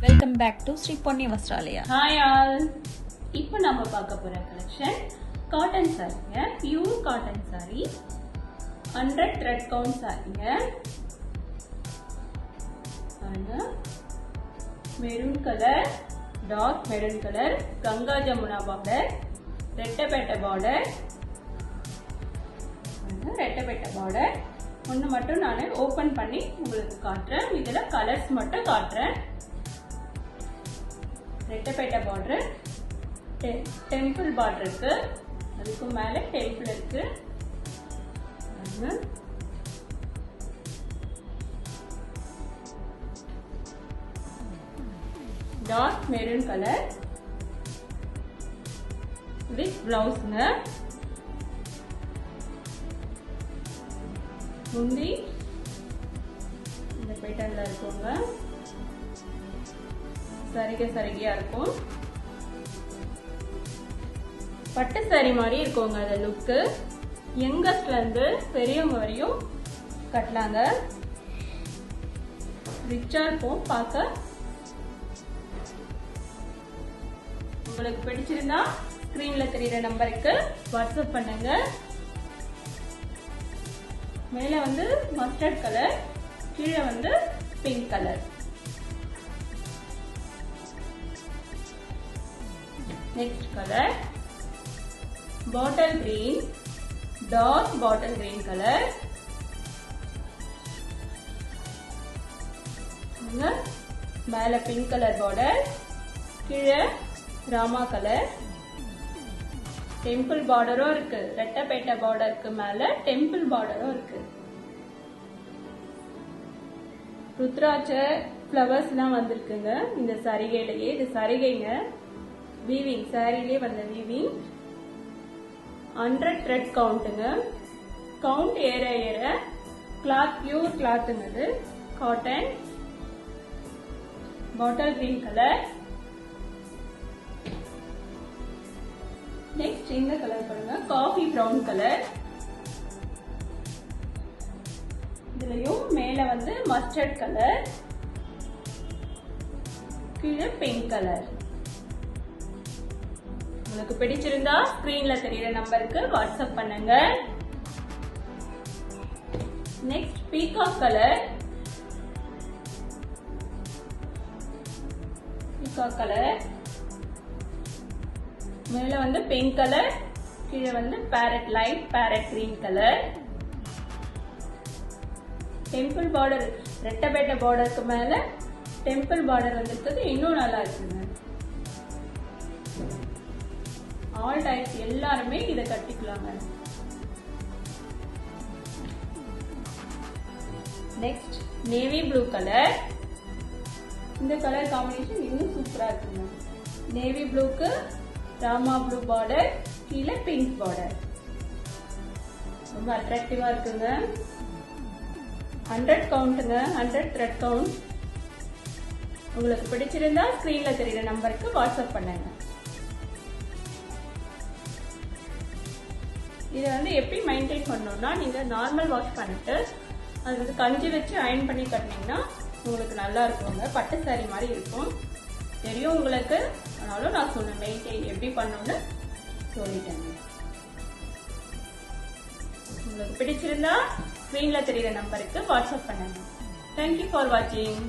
Welcome back to Sri Ponni Vastralaya. Hi all. இப்போ நம்ம பார்க்க போற கலெக்ஷன் காட்டன் சாரீங்க, pure cotton sari, 100 thread count சாரீங்க. Maroon colour, dark maroon colour, Ganga Jamuna border, Rettapettai border, Rettapettai border. ஒன்று மட்டும் நான் ஓப்பன் பண்ணி உங்களுக்கு காட்டுறேன். இதில் கலர்ஸ் மட்டும் காட்டுறேன். ரெட்டப்பேட்டை பார்டர், டெம்பிள் பார்டர் இருக்கு, அதுக்கு மேலே டெம்பிள் இருக்கு. டார்க் மெரூன் கலர் வித் பிளவுஸ்ங்க. முந்தி இந்த பேட்டர்ன்ல இருக்குங்க, சரிகையா இருக்கும். பட்டு சாரி மாதிரி இருக்குங்க. அந்த லுக்கு யங்கஸ்ட்ல இருந்து பெரியவங்க வரையும் கட்டலாங்க. ரிச்சா இருக்கும் பார்க்க. உங்களுக்கு பிடிச்சிருந்தா ஸ்கிரீன்ல தெரியுற நம்பருக்கு வாட்ஸ்அப் பண்ணுங்க. மேல வந்து மஸ்டர்ட் கலர், கீழே வந்து pink colour. Next colour bottle green, dark bottle green colour. மேல பிங்க் கலர் பார்டர், கீழே ராமா கலர். டெம்பிள் பார்டரும் இருக்கு. ரெட்டப்பேட்டை பார்டருக்கு மேல டெம்பிள் பார்டரும் இருக்கு. ருத்ராட்ச ஃப்ளவர்ஸ் எல்லாம் வந்திருக்குங்க இந்த சரிகையிலேயே. இது சரிகைங்க, வீவிங், சாரிலே வந்த வீவிங். 100 த்ரெட் கவுண்ட்டுங்க. கவுண்ட் ஏற ஏற கிளாத் பியூர் கிளாத்துங்க. Cotton. Bottle green colour. Next இந்த கலர் பாருங்க, காஃபி பிரவுன் கலர். இதுலயும் மேல வந்து மஸ்டர்ட் கலர், கீழே பிங்க் கலர். உங்களுக்கு பிடிச்சிருந்தா ஸ்கிரீன்ல தெரியுற நம்பருக்கு வாட்ஸ்அப் பண்ணுங்க. Next peacock colour. Peacock colour மேல வந்து பிங்க் கலர், கீழே வந்து parrot light parrot green colour. Temple border, Rettapettai பார்டருக்கு மேல டெம்பிள் பார்டர் வந்துருக்குது. இன்னும் நல்லா இருக்குங்க. ஆல் டைப்ஸ் எல்லாருமே இதை கட்டிக்கலாங்க. Next navy blue colour. இந்த கலர் காம்பினேஷன் இன்னும் சூப்பரா இருக்குங்க. நேவி ப்ளூக்கு ராமா ப்ளூ பார்டர், கீழே பிங்க் பார்டர். ரொம்ப அட்ராக்டிவா இருக்குங்க. 100 கவுண்ட்டுங்க, 100 த்ரெட் கவுண்ட். உங்களுக்கு பிடிச்சிருந்தா ஸ்கிரீன்ல தெரியுற நம்பருக்கு வாட்ஸ்அப் பண்ணுங்க. இதை வந்து எப்படி மெயின்டைன் பண்ணணும்னா, நீங்க நார்மல் வாஷ் பண்ணிட்டு அது வந்து கஞ்சி வச்சு அயன் பண்ணி கட்டினீங்கன்னா உங்களுக்கு நல்லா இருக்குங்க. பட்டு சாரி மாதிரி இருக்கும். தெரியும் உங்களுக்கு, ஆனாலும் நான் சொன்ன மெயின்டைன் எப்படி பண்ணணும்னு சொல்லிட்டேங்க. உங்களுக்கு பிடிச்சிருந்தா ஸ்கிரீன்ல தெரியுற நம்பருக்கு வாட்ஸ்அப் பண்ணுங்க. தேங்க்யூ ஃபார் வாட்சிங்.